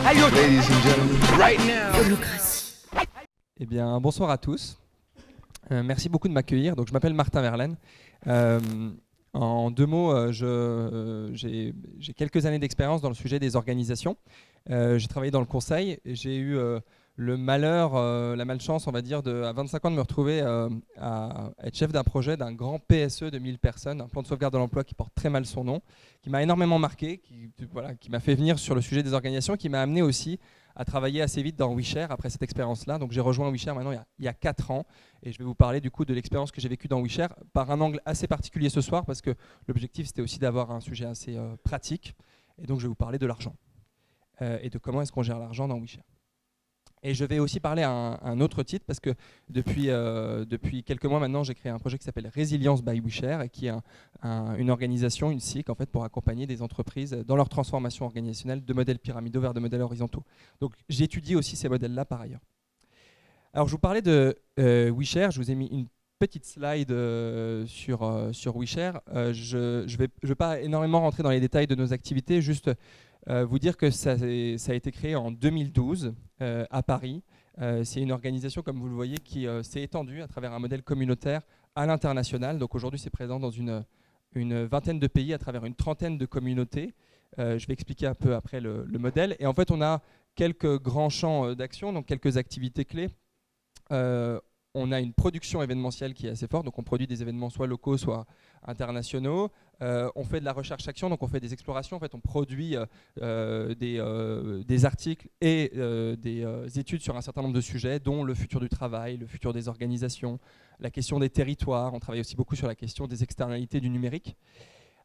Ladies and gentlemen, right now. Holocratie. Eh bien, bonsoir à tous. Merci beaucoup de m'accueillir. Donc, je m'appelle Martin Verlaine. En deux mots, j'ai quelques années d'expérience dans le sujet des organisations. J'ai travaillé dans le conseil. J'ai eu le malheur, la malchance, on va dire, à 25 ans de me retrouver à être chef d'un projet d'un grand PSE de 1000 personnes, un plan de sauvegarde de l'emploi qui porte très mal son nom, qui m'a énormément marqué, qui m'a fait venir sur le sujet des organisations, qui m'a amené aussi à travailler assez vite dans WeShare après cette expérience-là. Donc j'ai rejoint WeShare maintenant il y a 4 ans et je vais vous parler du coup de l'expérience que j'ai vécue dans WeShare par un angle assez particulier ce soir parce que l'objectif c'était aussi d'avoir un sujet assez pratique et donc je vais vous parler de l'argent et de comment est-ce qu'on gère l'argent dans WeShare. Et je vais aussi parler à un autre titre parce que depuis quelques mois maintenant, j'ai créé un projet qui s'appelle Résilience by WeShare et qui est une organisation, une SIC en fait, pour accompagner des entreprises dans leur transformation organisationnelle de modèles pyramidaux vers de modèles horizontaux. Donc j'étudie aussi ces modèles-là par ailleurs. Alors je vous parlais de WeShare, je vous ai mis une petite slide sur WeShare. Je vais pas énormément rentrer dans les détails de nos activités, juste vous dire que ça a été créé en 2012 à Paris. C'est une organisation, comme vous le voyez, qui s'est étendue à travers un modèle communautaire à l'international. Donc aujourd'hui, c'est présent dans une vingtaine de pays à travers une trentaine de communautés. Je vais expliquer un peu après le modèle. Et en fait, on a quelques grands champs d'action, donc quelques activités clés. On a une production événementielle qui est assez forte, donc on produit des événements soit locaux, soit internationaux. On fait de la recherche-action, donc on fait des explorations. En fait, on produit des articles et des études sur un certain nombre de sujets, dont le futur du travail, le futur des organisations, la question des territoires. On travaille aussi beaucoup sur la question des externalités du numérique.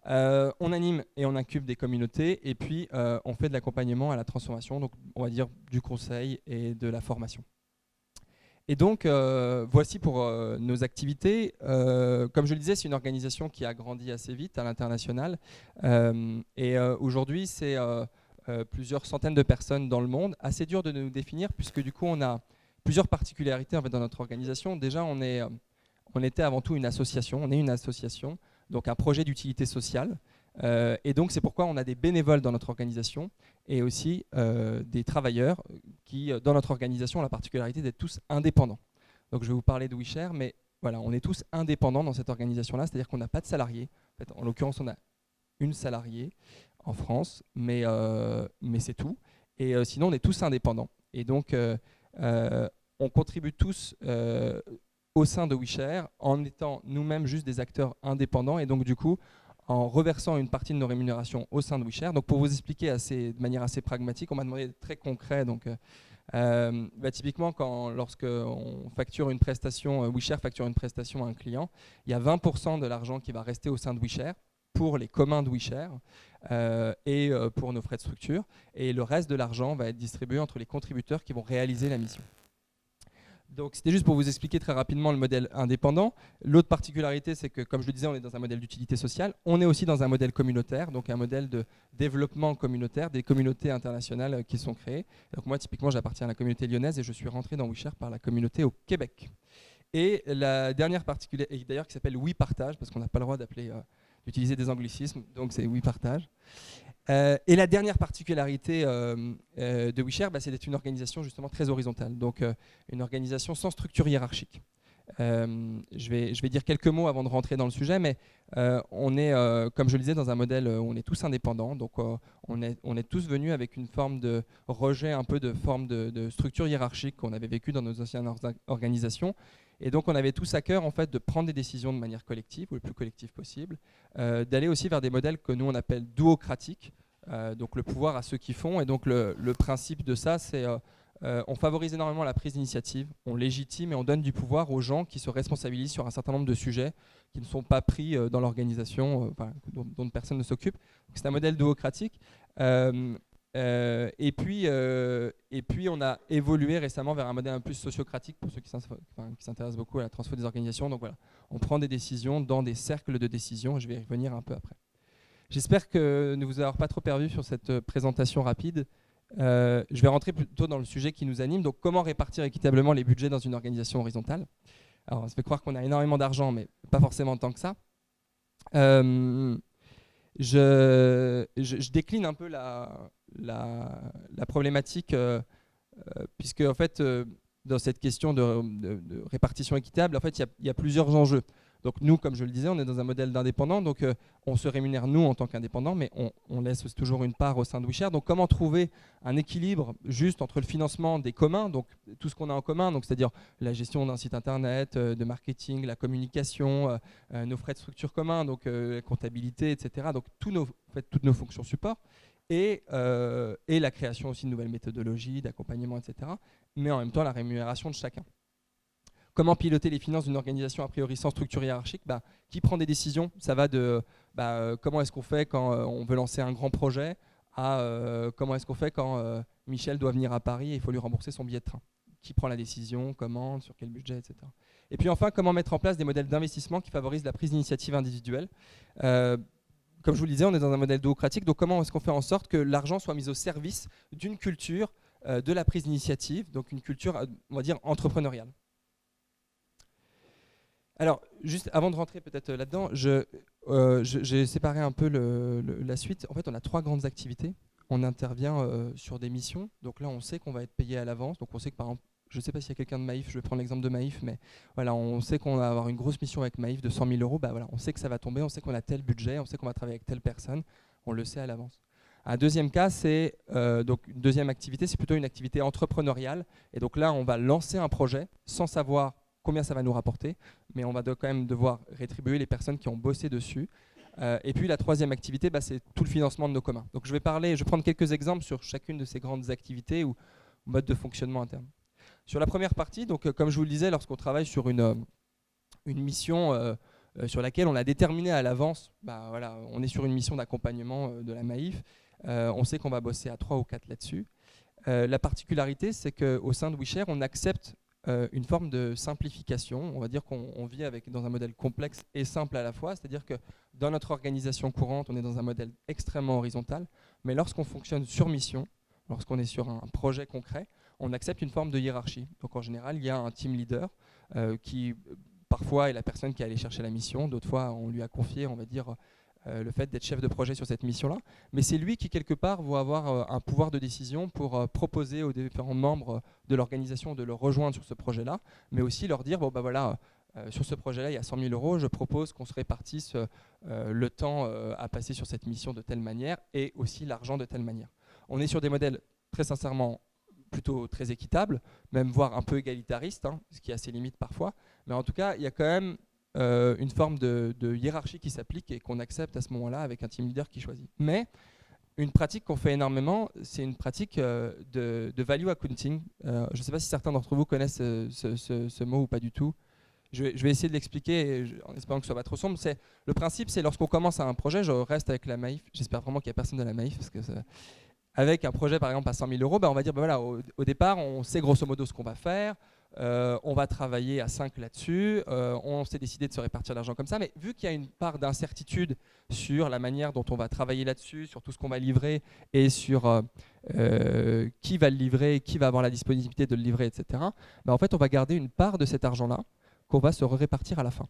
On anime et on incube des communautés, et puis on fait de l'accompagnement à la transformation, donc on va dire du conseil et de la formation. Et donc, voici pour nos activités. Comme je le disais, c'est une organisation qui a grandi assez vite à l'international. Et aujourd'hui, c'est plusieurs centaines de personnes dans le monde. Assez dur de nous définir, puisque du coup, on a plusieurs particularités en fait, dans notre organisation. Déjà, on était avant tout une association. On est une association, donc un projet d'utilité sociale. Et donc, c'est pourquoi on a des bénévoles dans notre organisation et aussi des travailleurs qui, dans notre organisation, ont la particularité d'être tous indépendants. Donc, je vais vous parler de WeShare, mais voilà, on est tous indépendants dans cette organisation-là, c'est-à-dire qu'on n'a pas de salariés. En fait, en l'occurrence, on a une salariée en France, mais c'est tout. Et sinon, on est tous indépendants. Et donc, on contribue tous au sein de WeShare en étant nous-mêmes juste des acteurs indépendants. Et donc, du coup, en reversant une partie de nos rémunérations au sein de WeShare. Donc pour vous expliquer de manière assez pragmatique, on m'a demandé d'être très concret. Donc, typiquement, lorsque on facture une prestation, WeShare facture une prestation à un client, il y a 20% de l'argent qui va rester au sein de WeShare pour les communs de WeShare et pour nos frais de structure. Et le reste de l'argent va être distribué entre les contributeurs qui vont réaliser la mission. Donc c'était juste pour vous expliquer très rapidement le modèle indépendant. L'autre particularité, c'est que, comme je le disais, on est dans un modèle d'utilité sociale. On est aussi dans un modèle communautaire, donc un modèle de développement communautaire, des communautés internationales qui sont créées. Donc moi, typiquement, j'appartiens à la communauté lyonnaise et je suis rentré dans WeShare par la communauté au Québec. Et la dernière particularité, d'ailleurs, qui s'appelle WePartage, parce qu'on n'a pas le droit d'utiliser des anglicismes, donc c'est WePartage. Et la dernière particularité de WeShare, c'est d'être une organisation justement très horizontale, donc une organisation sans structure hiérarchique. Je vais dire quelques mots avant de rentrer dans le sujet, mais on est, comme je le disais, dans un modèle où on est tous indépendants, donc on est tous venus avec une forme de rejet, un peu de forme de structure hiérarchique qu'on avait vécu dans nos anciennes organisations. Et donc on avait tous à cœur en fait, de prendre des décisions de manière collective, ou le plus collective possible, d'aller aussi vers des modèles que nous on appelle duocratiques, donc le pouvoir à ceux qui font. Et donc le principe de ça, c'est on favorise énormément la prise d'initiative, on légitime et on donne du pouvoir aux gens qui se responsabilisent sur un certain nombre de sujets qui ne sont pas pris dans l'organisation, dont personne ne s'occupe. C'est un modèle duocratique. Et puis on a évolué récemment vers un modèle un peu plus sociocratique pour ceux qui s'intéressent beaucoup à la transfo des organisations. Donc voilà, on prend des décisions dans des cercles de décision. Je vais y revenir un peu après. J'espère que ne vous avoir pas trop perdu sur cette présentation rapide. Je vais rentrer plutôt dans le sujet qui nous anime. Donc comment répartir équitablement les budgets dans une organisation horizontale. Alors ça fait croire qu'on a énormément d'argent, mais pas forcément tant que ça. Je décline un peu la problématique, puisque en fait, dans cette question de répartition équitable, en fait, il y a plusieurs enjeux. Donc nous, comme je le disais, on est dans un modèle d'indépendant, donc on se rémunère nous en tant qu'indépendants, mais on laisse toujours une part au sein de WeShare. Donc comment trouver un équilibre juste entre le financement des communs, donc tout ce qu'on a en commun, donc c'est-à-dire la gestion d'un site internet, de marketing, la communication, nos frais de structure communs, donc la comptabilité, etc. Donc toutes nos fonctions support. Et la création aussi de nouvelles méthodologies, d'accompagnement, etc. Mais en même temps la rémunération de chacun. Comment piloter les finances d'une organisation a priori sans structure hiérarchique? Qui prend des décisions? Ça va de comment est-ce qu'on fait quand on veut lancer un grand projet à comment est-ce qu'on fait quand Michel doit venir à Paris et il faut lui rembourser son billet de train. Qui prend la décision, comment, sur quel budget, etc. Et puis enfin, comment mettre en place des modèles d'investissement qui favorisent la prise d'initiative individuelle? Comme je vous le disais, on est dans un modèle démocratique, donc comment est-ce qu'on fait en sorte que l'argent soit mis au service d'une culture de la prise d'initiative, donc une culture, on va dire, entrepreneuriale. Alors, juste avant de rentrer peut-être là-dedans, j'ai séparé un peu la suite. En fait, on a 3 grandes activités. On intervient sur des missions. Donc là, on sait qu'on va être payé à l'avance. Donc on sait que, par exemple, je ne sais pas s'il y a quelqu'un de Maïf, je vais prendre l'exemple de Maïf, mais voilà, on sait qu'on va avoir une grosse mission avec Maïf de 100 000 €. Voilà, on sait que ça va tomber, on sait qu'on a tel budget, on sait qu'on va travailler avec telle personne. On le sait à l'avance. Un deuxième cas, c'est donc une deuxième activité, c'est plutôt une activité entrepreneuriale. Et donc là, on va lancer un projet sans savoir combien ça va nous rapporter, mais on va quand même devoir rétribuer les personnes qui ont bossé dessus. Et puis la troisième activité, c'est tout le financement de nos communs. Donc je vais prendre quelques exemples sur chacune de ces grandes activités ou modes de fonctionnement interne. Sur la première partie, donc comme je vous le disais, lorsqu'on travaille sur une mission sur laquelle on a déterminé à l'avance, voilà, on est sur une mission d'accompagnement de la Maïf, on sait qu'on va bosser à 3 ou 4 là-dessus. La particularité, c'est qu'au sein de WeShare, on accepte une forme de simplification. On va dire qu'on vit dans un modèle complexe et simple à la fois, c'est-à-dire que dans notre organisation courante, on est dans un modèle extrêmement horizontal, mais lorsqu'on fonctionne sur mission, lorsqu'on est sur un projet concret, on accepte une forme de hiérarchie. Donc en général, il y a un team leader qui parfois est la personne qui est allée chercher la mission, d'autres fois on lui a confié, on va dire, le fait d'être chef de projet sur cette mission-là, mais c'est lui qui, quelque part, va avoir un pouvoir de décision pour proposer aux différents membres de l'organisation de le rejoindre sur ce projet-là, mais aussi leur dire, voilà, sur ce projet-là, il y a 100 000 €, je propose qu'on se répartisse le temps à passer sur cette mission de telle manière et aussi l'argent de telle manière. On est sur des modèles, très sincèrement, plutôt très équitables, même voire un peu égalitaristes, ce qui a ses limites parfois, mais en tout cas, il y a quand même une forme de hiérarchie qui s'applique et qu'on accepte à ce moment-là avec un team leader qui choisit. Mais une pratique qu'on fait énormément, c'est une pratique de value accounting. Je ne sais pas si certains d'entre vous connaissent ce mot ou pas du tout. Je vais essayer de l'expliquer en espérant que ce soit pas trop sombre. Le principe, c'est lorsqu'on commence un projet, je reste avec la Maïf, j'espère vraiment qu'il n'y a personne de la Maïf, parce que avec un projet par exemple à 100 000 €, on va dire voilà, au départ, on sait grosso modo ce qu'on va faire. On va travailler à 5 là-dessus, on s'est décidé de se répartir l'argent comme ça, mais vu qu'il y a une part d'incertitude sur la manière dont on va travailler là-dessus, sur tout ce qu'on va livrer et sur qui va le livrer, qui va avoir la disponibilité de le livrer, etc., en fait on va garder une part de cet argent-là qu'on va se répartir à la fin.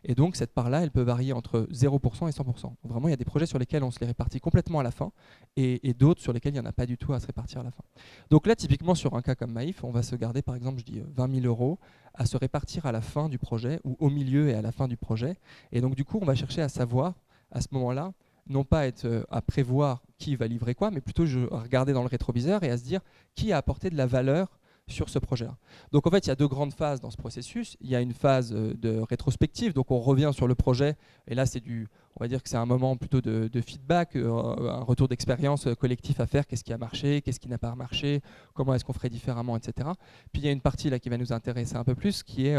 Et donc cette part-là, elle peut varier entre 0% et 100%. Donc vraiment, il y a des projets sur lesquels on se les répartit complètement à la fin et d'autres sur lesquels il n'y en a pas du tout à se répartir à la fin. Donc là, typiquement sur un cas comme Maïf, on va se garder par exemple, je dis 20 000 € à se répartir à la fin du projet ou au milieu et à la fin du projet. Et donc du coup, on va chercher à savoir à ce moment-là, non pas à prévoir qui va livrer quoi, mais plutôt à regarder dans le rétroviseur et à se dire qui a apporté de la valeur sur ce projet-là. Donc en fait, il y a 2 grandes phases dans ce processus. Il y a une phase de rétrospective, donc on revient sur le projet, et là on va dire que c'est un moment plutôt de feedback, un retour d'expérience collectif à faire, qu'est-ce qui a marché, qu'est-ce qui n'a pas marché, comment est-ce qu'on ferait différemment, etc. Puis il y a une partie là qui va nous intéresser un peu plus, qui est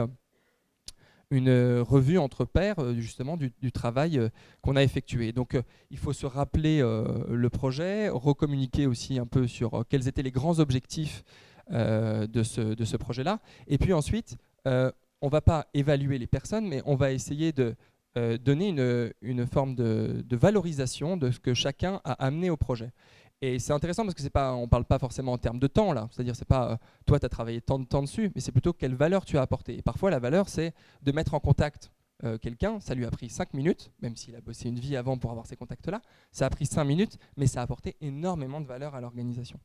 une revue entre pairs justement du travail qu'on a effectué. Donc il faut se rappeler le projet, recommuniquer aussi un peu sur quels étaient les grands objectifs de ce projet-là. Et puis ensuite, on ne va pas évaluer les personnes, mais on va essayer de donner une forme de valorisation de ce que chacun a amené au projet. Et c'est intéressant parce que on ne parle pas forcément en termes de temps, là. C'est-à-dire, c'est pas toi, tu as travaillé tant de temps dessus, mais c'est plutôt quelle valeur tu as apporté. Et parfois, la valeur, c'est de mettre en contact quelqu'un, ça lui a pris 5 minutes, même s'il a bossé une vie avant pour avoir ces contacts-là, ça a pris 5 minutes, mais ça a apporté énormément de valeur à l'organisation.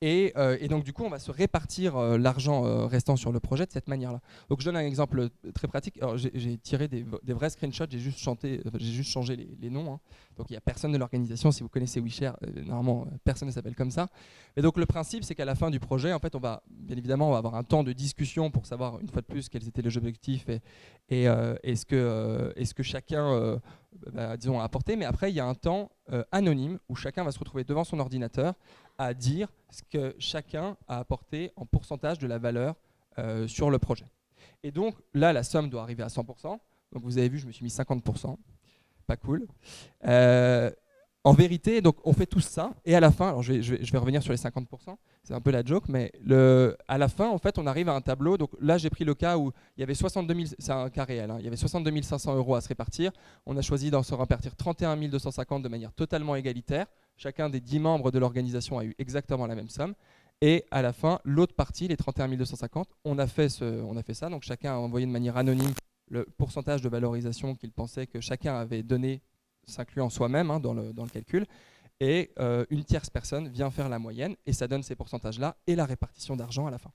Et donc du coup, on va se répartir l'argent restant sur le projet de cette manière-là. Donc je donne un exemple très pratique. Alors, j'ai tiré des vrais screenshots, j'ai juste changé les noms. Hein. Donc il n'y a personne de l'organisation. Si vous connaissez WeShare, normalement personne ne s'appelle comme ça. Et donc le principe, c'est qu'à la fin du projet, en fait, bien évidemment, on va avoir un temps de discussion pour savoir une fois de plus quels étaient les objectifs et ce que chacun disons, a apporté. Mais après, il y a un temps anonyme où chacun va se retrouver devant son ordinateur à dire ce que chacun a apporté en pourcentage de la valeur sur le projet. Et donc là, la somme doit arriver à 100%. Donc vous avez vu, je me suis mis 50%. Pas cool. En vérité, donc on fait tout ça, et à la fin, alors je vais revenir sur les 50%, c'est un peu la joke, mais à la fin, en fait, on arrive à un tableau. Donc là, j'ai pris le cas où il y avait 62 000, c'est un cas réel, hein, il y avait 62 500 € à se répartir. On a choisi d'en se répartir 31 250 de manière totalement égalitaire. Chacun des 10 membres de l'organisation a eu exactement la même somme. Et à la fin, l'autre partie, les 31 250, on a fait ça. Donc chacun a envoyé de manière anonyme le pourcentage de valorisation qu'il pensait que chacun avait donné, s'incluant soi-même dans le calcul. Et une tierce personne vient faire la moyenne et ça donne ces pourcentages-là et la répartition d'argent à la fin.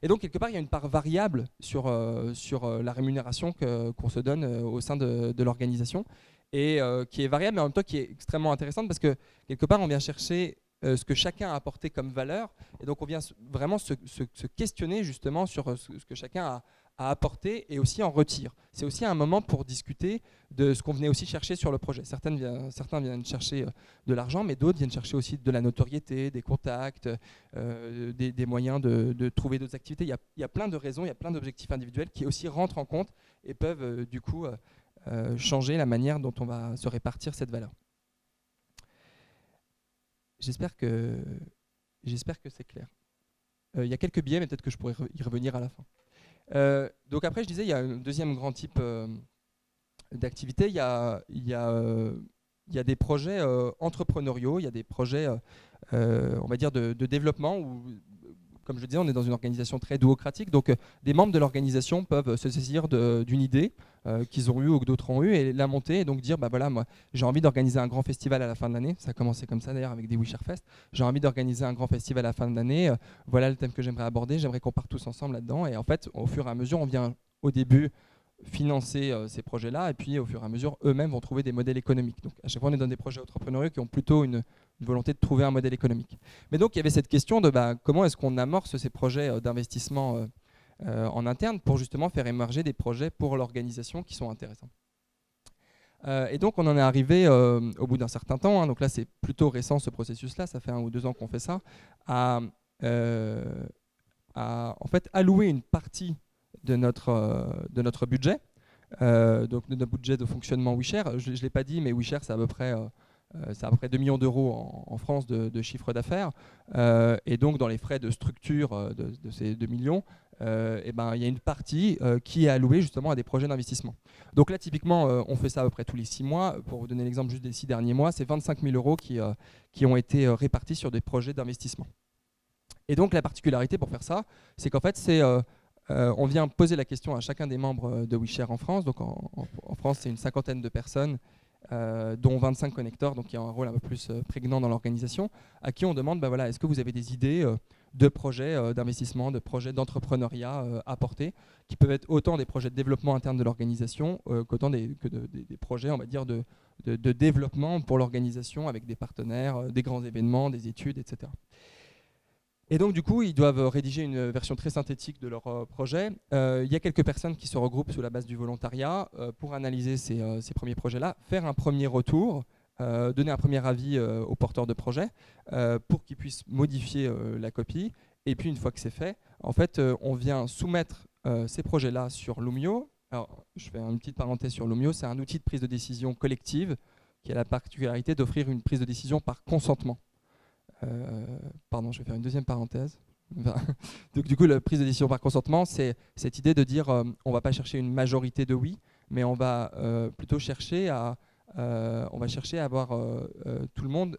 Et donc, quelque part, il y a une part variable sur la rémunération qu'on se donne au sein de l'organisation et qui est variable, mais en même temps qui est extrêmement intéressante parce que, quelque part, on vient chercher ce que chacun a apporté comme valeur et donc on vient vraiment se questionner justement sur ce que chacun a apporté et aussi en retire. C'est aussi un moment pour discuter de ce qu'on venait aussi chercher sur le projet. Certains viennent chercher de l'argent, mais d'autres viennent chercher aussi de la notoriété, des contacts, des moyens de trouver d'autres activités. Il y a plein de raisons, il y a plein d'objectifs individuels qui aussi rentrent en compte et peuvent du coup changer la manière dont on va se répartir cette valeur. J'espère que c'est clair. Il y a quelques biais, mais peut-être que je pourrais y revenir à la fin. Donc après, je disais, il y a un deuxième grand type d'activité. Il y a des projets entrepreneuriaux, il y a des projets, on va dire, de développement où, comme je le disais, on est dans une organisation très duocratique. Donc des membres de l'organisation peuvent se saisir d'une idée qu'ils ont eue ou que d'autres ont eue et la monter et donc dire, bah voilà, moi j'ai envie d'organiser un grand festival à la fin de l'année. Ça a commencé comme ça d'ailleurs avec des WeShare Fest. J'ai envie d'organiser un grand festival à la fin de l'année. Voilà le thème que j'aimerais aborder. J'aimerais qu'on parte tous ensemble là-dedans. Et en fait, au fur et à mesure, on vient au début financer ces projets-là et puis au fur et à mesure, eux-mêmes vont trouver des modèles économiques. Donc à chaque fois, on est dans des projets entrepreneuriaux qui ont plutôt une volonté de trouver un modèle économique. Mais donc, il y avait cette question de comment est-ce qu'on amorce ces projets d'investissement en interne pour justement faire émerger des projets pour l'organisation qui sont intéressants. Et donc, on en est arrivé au bout d'un certain temps, hein, donc là, c'est plutôt récent ce processus-là, ça fait 1 ou 2 ans qu'on fait ça, à en fait allouer une partie de notre budget, donc de notre budget de fonctionnement WeShare. Je ne l'ai pas dit, mais WeShare, c'est à peu près 2 millions d'euros en France de chiffre d'affaires. Et donc, dans les frais de structure de ces 2 millions, il y a une partie qui est allouée justement à des projets d'investissement. Donc là, typiquement, on fait ça à peu près tous les 6 mois. Pour vous donner l'exemple juste des 6 derniers mois, c'est 25 000 € qui ont été répartis sur des projets d'investissement. Et donc, la particularité pour faire ça, c'est qu'en fait, on vient poser la question à chacun des membres de WeShare en France. Donc en France, c'est une 50aine de personnes, dont 25 connecteurs, donc qui ont un rôle un peu plus prégnant dans l'organisation, à qui on demande, voilà, est-ce que vous avez des idées de projets d'investissement, de projets d'entrepreneuriat à porter, qui peuvent être autant des projets de développement interne de l'organisation qu'autant des projets, on va dire, de développement pour l'organisation avec des partenaires, des grands événements, des études, etc. Et donc, du coup, ils doivent rédiger une version très synthétique de leur projet. Il y a quelques personnes qui se regroupent sous la base du volontariat pour analyser ces premiers projets-là, faire un premier retour, donner un premier avis aux porteurs de projet pour qu'ils puissent modifier la copie. Et puis, une fois que c'est fait, en fait, on vient soumettre ces projets-là sur Loomio. Alors, je fais une petite parenthèse sur Loomio. C'est un outil de prise de décision collective qui a la particularité d'offrir une prise de décision par consentement. Pardon, je vais faire une deuxième parenthèse. Donc, du coup, la prise de décision par consentement, c'est cette idée de dire on ne va pas chercher une majorité de oui, mais on va plutôt chercher à avoir tout le monde,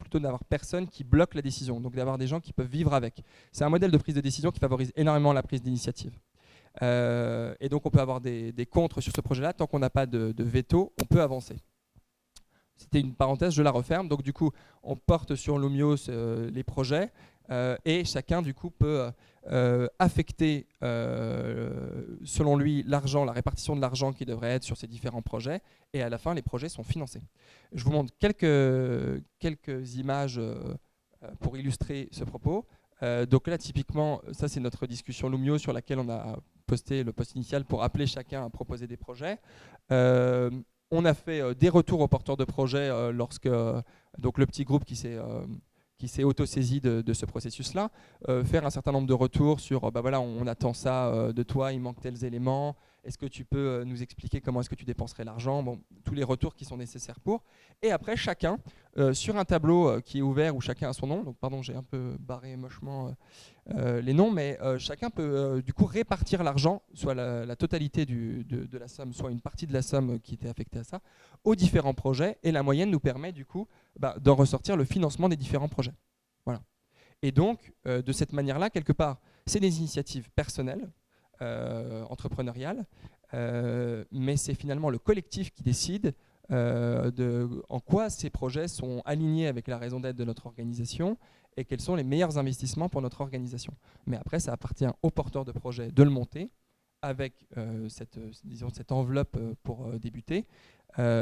plutôt d'avoir personne qui bloque la décision, donc d'avoir des gens qui peuvent vivre avec. C'est un modèle de prise de décision qui favorise énormément la prise d'initiative. Et donc on peut avoir des contres sur ce projet-là. Tant qu'on n'a pas de veto, on peut avancer. C'était une parenthèse, je la referme. Donc du coup, on porte sur Loomios les projets et chacun du coup peut affecter selon lui l'argent, la répartition de l'argent qui devrait être sur ces différents projets. Et à la fin, les projets sont financés. Je vous montre quelques images pour illustrer ce propos. Donc là, typiquement, ça c'est notre discussion Loomio sur laquelle on a posté le post initial pour appeler chacun à proposer des projets. On a fait des retours aux porteurs de projets lorsque donc le petit groupe qui s'est auto-saisi de ce processus-là, faire un certain nombre de retours sur bah voilà, on attend ça de toi, il manque tels éléments, est-ce que tu peux nous expliquer comment est-ce que tu dépenserais l'argent, bon, tous les retours qui sont nécessaires pour. Et après, chacun, sur un tableau qui est ouvert où chacun a son nom, donc pardon, j'ai un peu barré mochement les noms, mais chacun peut du coup répartir l'argent, soit la totalité de la somme, soit une partie de la somme qui était affectée à ça, aux différents projets, et la moyenne nous permet du coup d'en ressortir le financement des différents projets. Voilà. Et donc, de cette manière-là, quelque part, c'est des initiatives personnelles, entrepreneuriales, mais c'est finalement le collectif qui décide en quoi ces projets sont alignés avec la raison d'être de notre organisation et quels sont les meilleurs investissements pour notre organisation. Mais après, ça appartient aux porteurs de projet de le monter avec cette enveloppe pour débuter.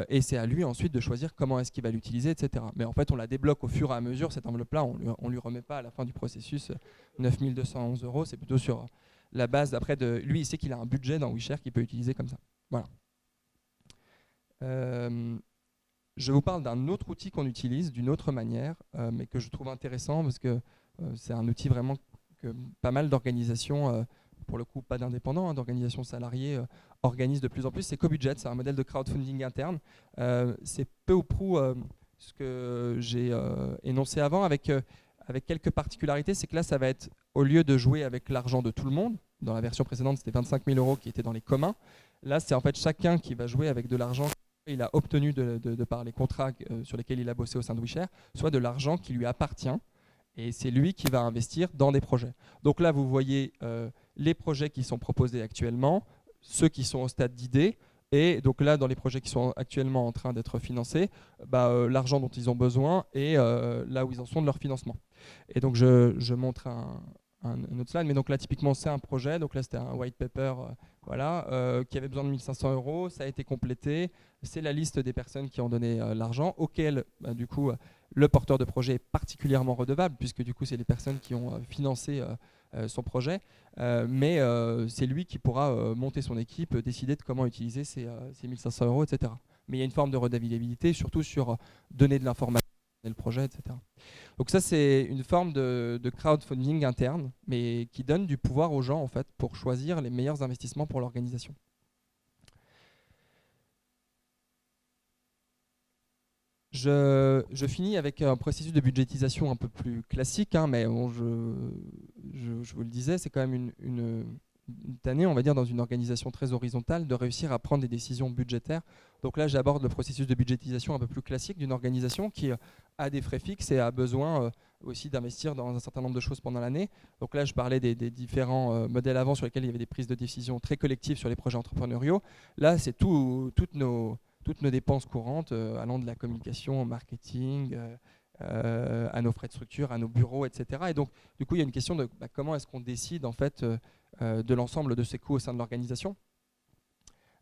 Et c'est à lui ensuite de choisir comment est-ce qu'il va l'utiliser, etc. Mais en fait, on la débloque au fur et à mesure, cette enveloppe-là. On lui remet pas à la fin du processus 9 211 €. C'est plutôt sur la base après de... Lui, il sait qu'il a un budget dans WeShare qu'il peut utiliser comme ça. Voilà. Je vous parle d'un autre outil qu'on utilise d'une autre manière, mais que je trouve intéressant parce que c'est un outil vraiment que pas mal d'organisations, pour le coup pas d'indépendants, hein, d'organisations salariées, organisent de plus en plus. C'est CoBudget, c'est un modèle de crowdfunding interne. C'est peu ou prou ce que j'ai énoncé avant avec quelques particularités. C'est que là, ça va être, au lieu de jouer avec l'argent de tout le monde, dans la version précédente, c'était 25 000 € qui étaient dans les communs. Là, c'est en fait chacun qui va jouer avec de l'argent qu'il a obtenu de par les contrats sur lesquels il a bossé au sein de WeShare, soit de l'argent qui lui appartient. Et c'est lui qui va investir dans des projets. Donc là, vous voyez les projets qui sont proposés actuellement, ceux qui sont au stade d'idée. Et donc là, dans les projets qui sont actuellement en train d'être financés, l'argent dont ils ont besoin et là où ils en sont de leur financement. Et donc je montre un autre slide, mais donc là typiquement c'est un projet, donc là c'était un white paper qui avait besoin de 1 500 €, ça a été complété, c'est la liste des personnes qui ont donné l'argent, auquel du coup le porteur de projet est particulièrement redevable, puisque du coup c'est les personnes qui ont financé son projet, mais c'est lui qui pourra monter son équipe, décider de comment utiliser ces 1 500 €, etc. Mais il y a une forme de redevabilité, surtout sur donner de l'information, le projet, etc. Donc ça, c'est une forme de crowdfunding interne, mais qui donne du pouvoir aux gens en fait, pour choisir les meilleurs investissements pour l'organisation. Je finis avec un processus de budgétisation un peu plus classique, hein, mais bon, je vous le disais, c'est quand même une tannée, on va dire, dans une organisation très horizontale, de réussir à prendre des décisions budgétaires. Donc là, j'aborde le processus de budgétisation un peu plus classique d'une organisation qui a des frais fixes et a besoin aussi d'investir dans un certain nombre de choses pendant l'année. Donc là, je parlais des différents modèles avant sur lesquels il y avait des prises de décision très collectives sur les projets entrepreneuriaux. Là, c'est toutes nos dépenses courantes, allant de la communication au marketing, à nos frais de structure, à nos bureaux, etc. Et donc, du coup, il y a une question de comment est-ce qu'on décide en fait de l'ensemble de ces coûts au sein de l'organisation.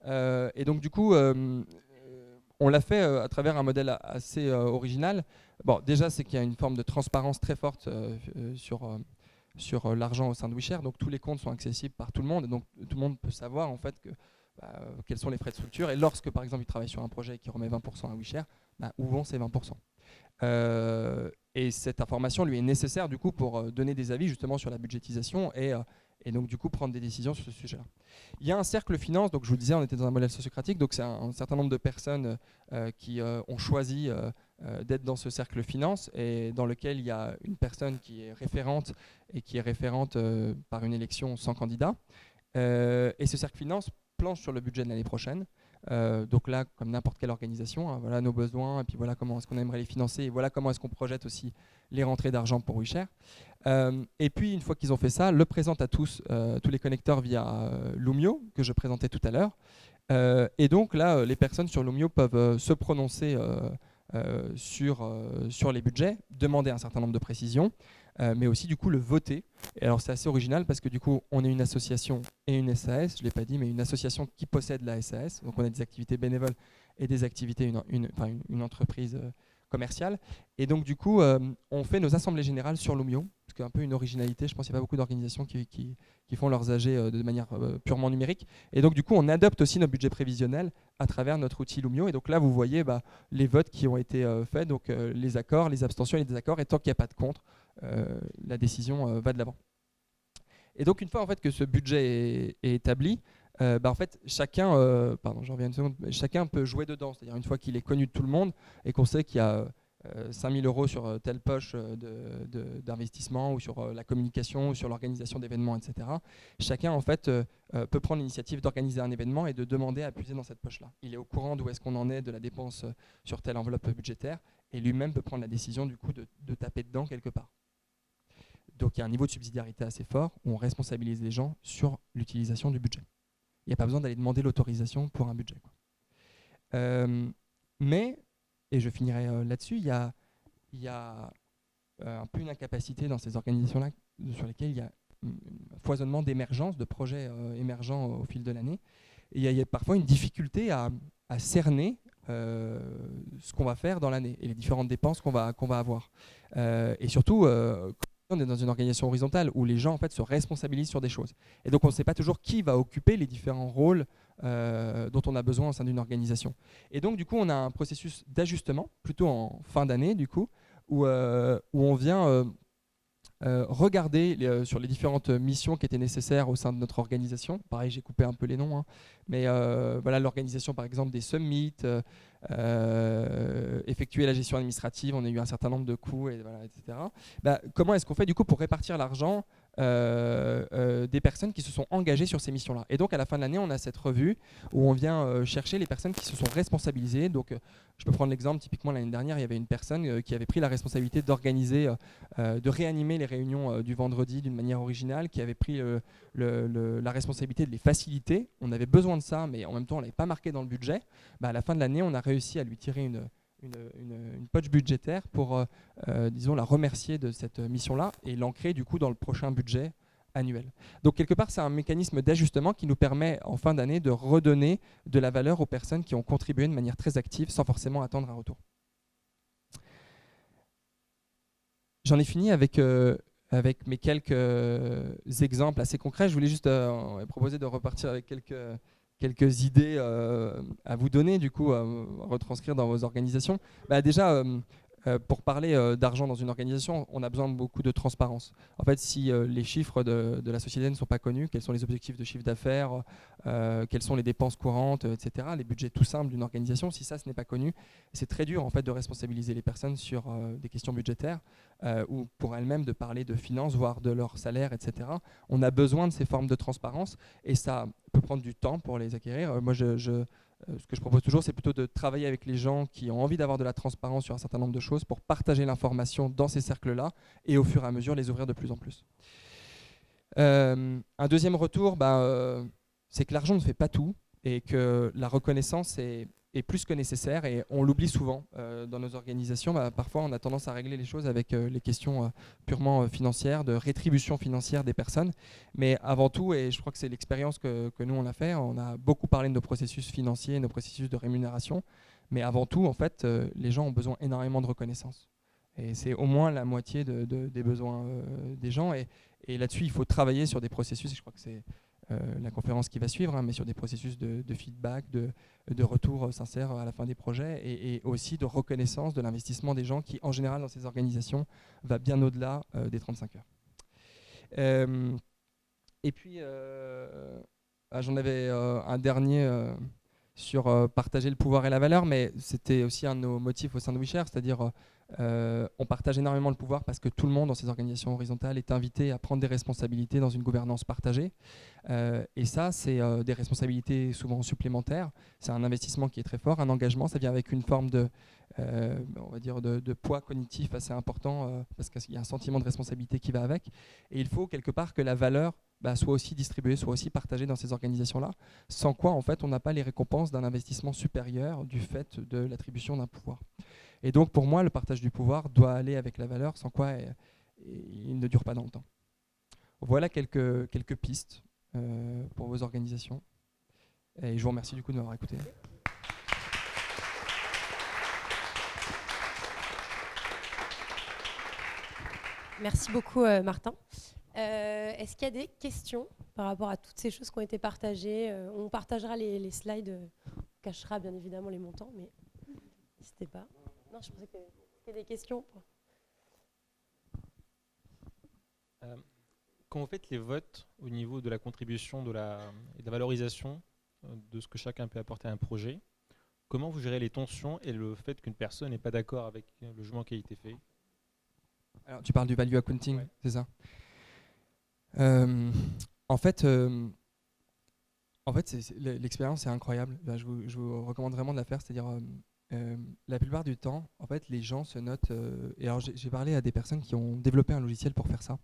Et donc, du coup, on l'a fait à travers un modèle assez original. Bon, déjà, c'est qu'il y a une forme de transparence très forte sur l'argent au sein de WeShare. Donc, tous les comptes sont accessibles par tout le monde. Et donc, tout le monde peut savoir en fait quels sont les frais de structure. Et lorsque, par exemple, il travaille sur un projet qui remet 20% à WeShare, où vont ces 20%? Et cette information lui est nécessaire du coup pour donner des avis justement sur la budgétisation et donc du coup prendre des décisions sur ce sujet-là. Il y a un cercle finance, donc je vous disais on était dans un modèle sociocratique, donc c'est un certain nombre de personnes qui ont choisi d'être dans ce cercle finance et dans lequel il y a une personne qui est référente et qui est référente par une élection sans candidat. Et ce cercle finance planche sur le budget de l'année prochaine, Donc là, comme n'importe quelle organisation, hein, voilà nos besoins, et puis voilà comment est-ce qu'on aimerait les financer, et voilà comment est-ce qu'on projette aussi les rentrées d'argent pour WeShare. Et puis une fois qu'ils ont fait ça, le présentent à tous les connecteurs via Loomio, que je présentais tout à l'heure. Et donc là, les personnes sur Loomio peuvent se prononcer sur les budgets, demander un certain nombre de précisions, mais aussi du coup le voter. Et alors c'est assez original parce que du coup on est une association et une SAS, je ne l'ai pas dit, mais une association qui possède la SAS, donc on a des activités bénévoles et des activités, une entreprise commerciale. Et donc du coup on fait nos assemblées générales sur Loomio, ce qui est un peu une originalité, je pense qu'il n'y a pas beaucoup d'organisations qui font leurs AG de manière purement numérique. Et donc du coup on adopte aussi notre budget prévisionnel à travers notre outil Loomio. Et donc là vous voyez les votes qui ont été faits, donc les accords, les abstentions et les désaccords, et tant qu'il n'y a pas de contre, la décision va de l'avant. Et donc une fois en fait que ce budget est établi, en fait chacun, j'en reviens une seconde, chacun peut jouer dedans. C'est-à-dire une fois qu'il est connu de tout le monde et qu'on sait qu'il y a 5 000 € sur telle poche d'investissement ou sur la communication ou sur l'organisation d'événements, etc. Chacun en fait peut prendre l'initiative d'organiser un événement et de demander à puiser dans cette poche-là. Il est au courant d'où est-ce qu'on en est de la dépense sur telle enveloppe budgétaire et lui-même peut prendre la décision du coup de taper dedans quelque part. Donc il y a un niveau de subsidiarité assez fort où on responsabilise les gens sur l'utilisation du budget. Il n'y a pas besoin d'aller demander l'autorisation pour un budget, quoi. Mais, et je finirai là-dessus, il y a un peu une incapacité dans ces organisations-là sur lesquelles il y a un foisonnement d'émergence, de projets émergents au fil de l'année. Et il y a parfois une difficulté à cerner ce qu'on va faire dans l'année et les différentes dépenses qu'on va avoir. Et surtout, on est dans une organisation horizontale où les gens en fait se responsabilisent sur des choses. Et donc on ne sait pas toujours qui va occuper les différents rôles dont on a besoin au sein d'une organisation. Et donc du coup on a un processus d'ajustement, plutôt en fin d'année du coup, où on vient regarder sur les différentes missions qui étaient nécessaires au sein de notre organisation. Pareil, j'ai coupé un peu les noms, hein. Mais voilà, l'organisation par exemple des summits, effectuer la gestion administrative, on a eu un certain nombre de coûts, et voilà, etc. Comment est-ce qu'on fait du coup pour répartir l'argent des personnes qui se sont engagées sur ces missions-là? Et donc à la fin de l'année, on a cette revue où on vient chercher les personnes qui se sont responsabilisées. Donc je peux prendre l'exemple, typiquement l'année dernière, il y avait une personne qui avait pris la responsabilité d'organiser, de réanimer les réunions du vendredi d'une manière originale, qui avait pris la responsabilité de les faciliter. On avait besoin de ça, mais en même temps, on ne l'avait pas marqué dans le budget. À la fin de l'année, on a réussi à lui tirer une poche budgétaire pour, disons, la remercier de cette mission-là et l'ancrer du coup dans le prochain budget annuel. Donc quelque part, c'est un mécanisme d'ajustement qui nous permet en fin d'année de redonner de la valeur aux personnes qui ont contribué de manière très active sans forcément attendre un retour. J'en ai fini avec mes quelques exemples assez concrets. Je voulais juste proposer de repartir avec quelques idées à vous donner, du coup, à retranscrire dans vos organisations. Déjà, pour parler d'argent dans une organisation, on a besoin de beaucoup de transparence. En fait, si les chiffres de la société ne sont pas connus, quels sont les objectifs de chiffre d'affaires, quelles sont les dépenses courantes, etc., les budgets tout simples d'une organisation, si ça, ce n'est pas connu, c'est très dur en fait de responsabiliser les personnes sur des questions budgétaires ou pour elles-mêmes de parler de finances, voire de leur salaire, etc. On a besoin de ces formes de transparence et ça peut prendre du temps pour les acquérir. Moi, ce que je propose toujours, c'est plutôt de travailler avec les gens qui ont envie d'avoir de la transparence sur un certain nombre de choses pour partager l'information dans ces cercles-là et au fur et à mesure les ouvrir de plus en plus. Un deuxième retour, c'est que l'argent ne fait pas tout et que la reconnaissance est plus que nécessaire et on l'oublie souvent dans nos organisations. Parfois, on a tendance à régler les choses avec les questions purement financières, de rétribution financière des personnes. Mais avant tout, et je crois que c'est l'expérience que nous, on a fait, on a beaucoup parlé de nos processus financiers, nos processus de rémunération. Mais avant tout, en fait, les gens ont besoin énormément de reconnaissance. Et c'est au moins la moitié des besoins des gens. Et là-dessus, il faut travailler sur des processus, et je crois que c'est la conférence qui va suivre, hein, mais sur des processus de feedback, de retour sincère à la fin des projets et aussi de reconnaissance de l'investissement des gens qui, en général, dans ces organisations, va bien au-delà des 35 heures. Et puis, j'en avais un dernier sur partager le pouvoir et la valeur, mais c'était aussi un de nos motifs au sein de WeShare, c'est-à-dire On partage énormément le pouvoir parce que tout le monde dans ces organisations horizontales est invité à prendre des responsabilités dans une gouvernance partagée. Et ça, c'est des responsabilités souvent supplémentaires. C'est un investissement qui est très fort, un engagement. Ça vient avec une forme on va dire de poids cognitif assez important parce qu'il y a un sentiment de responsabilité qui va avec. Et il faut quelque part que la valeur soit aussi distribuée, soit aussi partagée dans ces organisations-là, sans quoi en fait on n'a pas les récompenses d'un investissement supérieur du fait de l'attribution d'un pouvoir. Et donc pour moi, le partage du pouvoir doit aller avec la valeur, sans quoi il ne dure pas dans le temps. Voilà quelques pistes pour vos organisations. Et je vous remercie du coup de m'avoir écouté. Merci beaucoup Martin. Est-ce qu'il y a des questions par rapport à toutes ces choses qui ont été partagées? On partagera les slides, on cachera bien évidemment les montants, mais n'hésitez pas. Non, je pensais qu'il y avait des questions. Quand vous faites les votes au niveau de la contribution et de la valorisation de ce que chacun peut apporter à un projet, comment vous gérez les tensions et le fait qu'une personne n'est pas d'accord avec le jugement qui a été fait? Alors, tu parles du value accounting, ouais. C'est ça? En fait, l'expérience est incroyable. Je vous recommande vraiment de la faire. C'est-à-dire, la plupart du temps, en fait, les gens se notent. Et alors, j'ai parlé à des personnes qui ont développé un logiciel pour faire ça,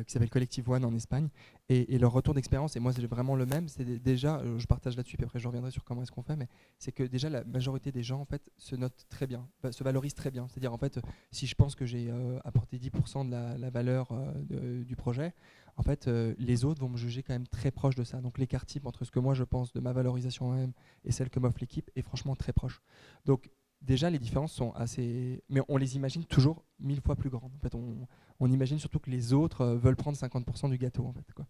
qui s'appelle Collective One en Espagne. Et leur retour d'expérience, et moi c'est vraiment le même, c'est déjà, je partage là-dessus, puis après je reviendrai sur comment est-ce qu'on fait, mais c'est que déjà la majorité des gens en fait se notent très bien, se valorisent très bien. C'est-à-dire en fait, si je pense que j'ai apporté 10% de la valeur du projet, en fait les autres vont me juger quand même très proche de ça. Donc l'écart type entre ce que moi je pense de ma valorisation moi-même et celle que m'offre l'équipe est franchement très proche. Donc déjà les différences sont assez, mais on les imagine toujours 1000 fois plus grandes. En fait, on imagine surtout que les autres veulent prendre 50% du gâteau en fait, quoi.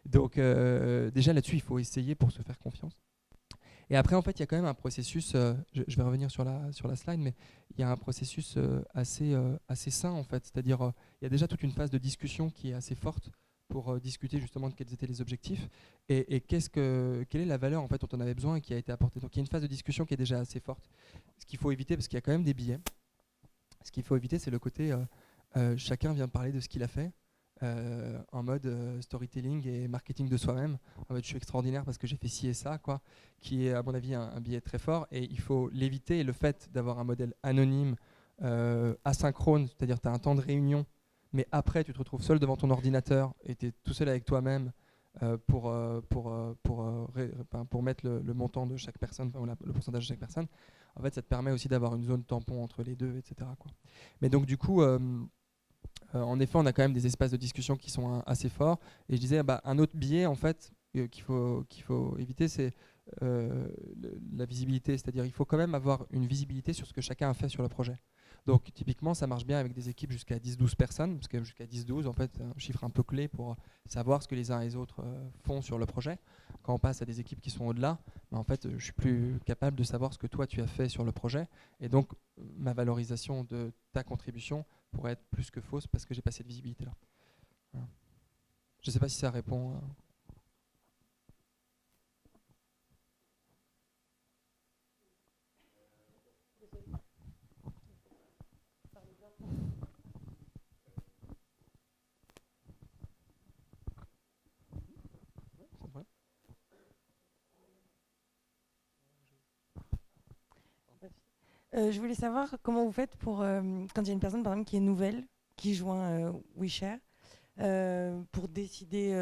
Donc déjà là-dessus il faut essayer pour se faire confiance. Et après en fait il y a quand même un processus, je vais revenir sur la slide, mais il y a un processus assez sain en fait, c'est-à-dire il y a déjà toute une phase de discussion qui est assez forte pour discuter justement de quels étaient les objectifs et quelle est la valeur en fait dont on avait besoin et qui a été apportée. Donc il y a une phase de discussion qui est déjà assez forte. Ce qu'il faut éviter, parce qu'il y a quand même des biais, ce qu'il faut éviter c'est le côté chacun vient parler de ce qu'il a fait en mode storytelling et marketing de soi-même. En mode je suis extraordinaire parce que j'ai fait ci et ça, quoi, qui est à mon avis un biais très fort et il faut l'éviter. Et le fait d'avoir un modèle anonyme, asynchrone, c'est-à-dire tu as un temps de réunion, mais après tu te retrouves seul devant ton ordinateur et tu es tout seul avec toi-même pour mettre le montant de chaque personne, le pourcentage de chaque personne. En fait, ça te permet aussi d'avoir une zone tampon entre les deux, etc., quoi. Mais donc du coup, en effet, on a quand même des espaces de discussion qui sont assez forts. Et je disais, un autre biais en fait qu'il faut éviter, c'est la visibilité. C'est-à-dire, il faut quand même avoir une visibilité sur ce que chacun a fait sur le projet. Donc, typiquement, ça marche bien avec des équipes jusqu'à 10-12 personnes, parce que jusqu'à 10-12, en fait, c'est un chiffre un peu clé pour savoir ce que les uns et les autres font sur le projet. Quand on passe à des équipes qui sont au-delà, en fait, je suis plus capable de savoir ce que toi, tu as fait sur le projet. Et donc, ma valorisation de ta contribution pourrait être plus que fausse parce que j'ai pas cette visibilité-là. Voilà. Je ne sais pas si ça répond. Je voulais savoir comment vous faites pour, quand il y a une personne par exemple qui est nouvelle, qui joint WeShare, pour décider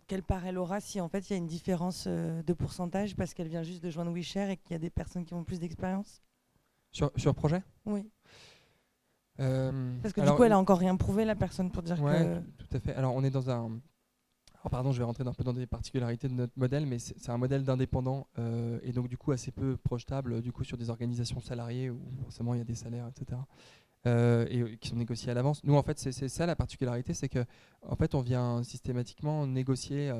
quelle part elle aura, si en fait il y a une différence de pourcentage parce qu'elle vient juste de joindre WeShare et qu'il y a des personnes qui ont plus d'expérience. Sur projet ? Oui. Parce que alors, du coup elle a encore rien prouvé, la personne, pour dire que... Tout à fait. Alors on est dans un... Alors, pardon, je vais rentrer un peu dans des particularités de notre modèle, mais c'est un modèle d'indépendant et donc du coup assez peu projetable du coup sur des organisations salariées où forcément il y a des salaires, etc. Et qui sont négociés à l'avance. Nous en fait c'est ça la particularité, c'est que en fait on vient systématiquement négocier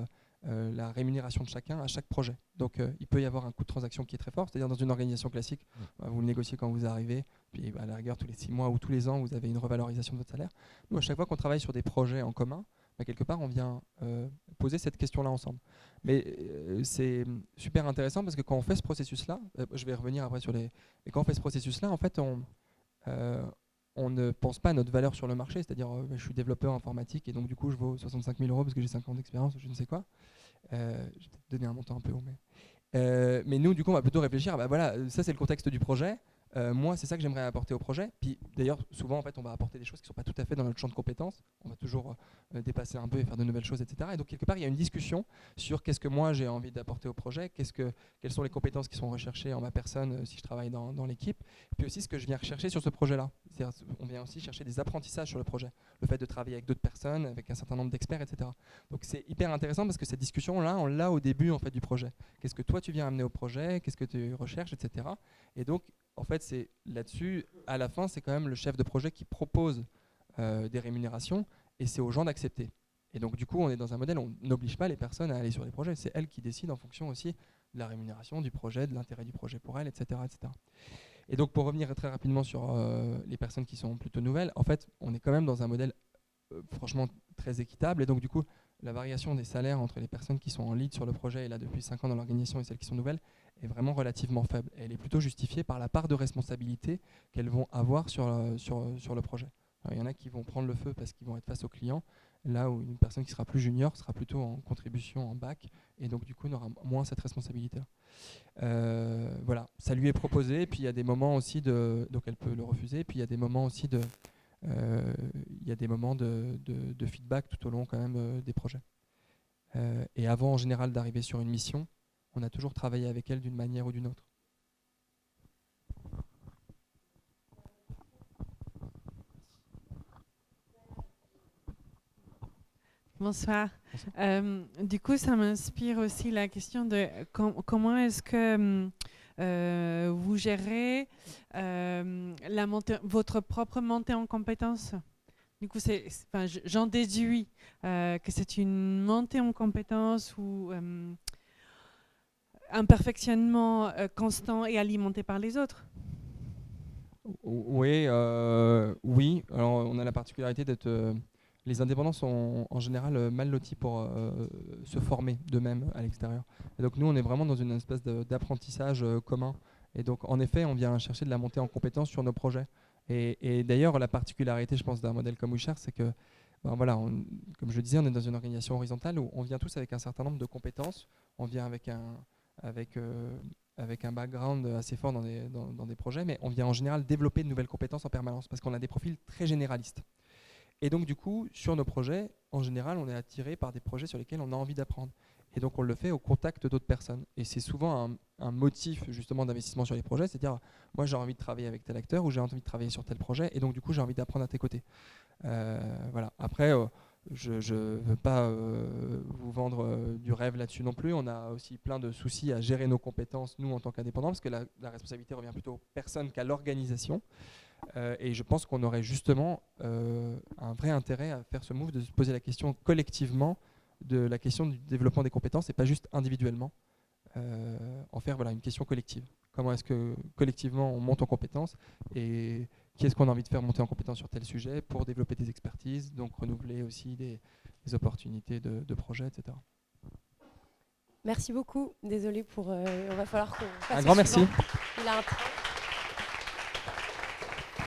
la rémunération de chacun à chaque projet. Donc il peut y avoir un coût de transaction qui est très fort, c'est-à-dire dans une organisation classique, vous le négociez quand vous arrivez, puis à la rigueur tous les 6 mois ou tous les ans vous avez une revalorisation de votre salaire. Nous à chaque fois qu'on travaille sur des projets en commun, quelque part on vient poser cette question-là ensemble. Mais c'est super intéressant parce que quand on fait ce processus-là, je vais revenir après sur les... Mais quand on fait ce processus-là, en fait on ne pense pas à notre valeur sur le marché, c'est-à-dire je suis développeur informatique et donc du coup je vaux 65 000 € parce que j'ai 5 ans d'expérience, je ne sais quoi. Je vais te donner un montant un peu haut, mais nous du coup on va plutôt réfléchir, voilà, ça c'est le contexte du projet. Moi, c'est ça que j'aimerais apporter au projet. Puis d'ailleurs, souvent, en fait, on va apporter des choses qui ne sont pas tout à fait dans notre champ de compétences. On va toujours dépasser un peu et faire de nouvelles choses, etc. Et donc, quelque part, il y a une discussion sur qu'est-ce que moi j'ai envie d'apporter au projet, quelles sont les compétences qui sont recherchées en ma personne si je travaille dans l'équipe. Puis aussi, ce que je viens rechercher sur ce projet-là. On vient aussi chercher des apprentissages sur le projet. Le fait de travailler avec d'autres personnes, avec un certain nombre d'experts, etc. Donc, c'est hyper intéressant parce que cette discussion-là, on l'a au début en fait, du projet. Qu'est-ce que toi, tu viens amener au projet? Qu'est-ce que tu recherches, etc. Et donc, en fait, c'est là-dessus, à la fin, c'est quand même le chef de projet qui propose des rémunérations et c'est aux gens d'accepter. Et donc, du coup, on est dans un modèle où on n'oblige pas les personnes à aller sur les projets. C'est elles qui décident en fonction aussi de la rémunération du projet, de l'intérêt du projet pour elles, etc., etc. Et donc, pour revenir très rapidement sur les personnes qui sont plutôt nouvelles, en fait, on est quand même dans un modèle franchement très équitable. Et donc, du coup, la variation des salaires entre les personnes qui sont en lead sur le projet et là depuis 5 ans dans l'organisation et celles qui sont nouvelles est vraiment relativement faible. Et elle est plutôt justifiée par la part de responsabilité qu'elles vont avoir sur le projet. Alors, il y en a qui vont prendre le feu parce qu'ils vont être face aux clients, là où une personne qui sera plus junior sera plutôt en contribution, en bac, et donc du coup n'aura moins cette responsabilité. Voilà, ça lui est proposé, puis il y a des moments aussi donc elle peut le refuser, puis il y a des moments aussi de feedback tout au long quand même des projets. Et avant en général d'arriver sur une mission, on a toujours travaillé avec elle d'une manière ou d'une autre. Bonsoir. Du coup, ça m'inspire aussi la question de comment est-ce que vous gérez votre propre montée en compétences. Du coup, j'en déduis que c'est une montée en compétences ou un perfectionnement constant et alimenté par les autres. Oui. Alors, on a la particularité d'être... les indépendants sont en général mal lotis pour se former d'eux-mêmes à l'extérieur. Et donc nous, on est vraiment dans une espèce d'apprentissage commun. Et donc, en effet, on vient chercher de la montée en compétences sur nos projets. Et d'ailleurs, la particularité, je pense, d'un modèle comme WeShare, c'est que, voilà, comme je le disais, on est dans une organisation horizontale où on vient tous avec un certain nombre de compétences. On vient avec un background assez fort dans des projets, mais on vient en général développer de nouvelles compétences en permanence parce qu'on a des profils très généralistes. Et donc, du coup, sur nos projets, en général, on est attiré par des projets sur lesquels on a envie d'apprendre. Et donc, on le fait au contact d'autres personnes. Et c'est souvent un motif, justement, d'investissement sur les projets. C'est-à-dire, moi, j'ai envie de travailler avec tel acteur ou j'ai envie de travailler sur tel projet. Et donc, du coup, j'ai envie d'apprendre à tes côtés. Voilà. Après, je ne veux pas vous vendre du rêve là-dessus non plus. On a aussi plein de soucis à gérer nos compétences, nous, en tant qu'indépendants, parce que la responsabilité revient plutôt aux personnes qu'à l'organisation. Et je pense qu'on aurait justement un vrai intérêt à faire ce move, de se poser la question collectivement de la question du développement des compétences et pas juste individuellement, en faire une question collective. Comment est-ce que collectivement on monte en compétences et qui est-ce qu'on a envie de faire monter en compétences sur tel sujet pour développer des expertises, donc renouveler aussi des opportunités de projets, etc. Merci beaucoup. Désolée pour... on va falloir qu'on fasse Un grand le suivant. merci. Il a un train.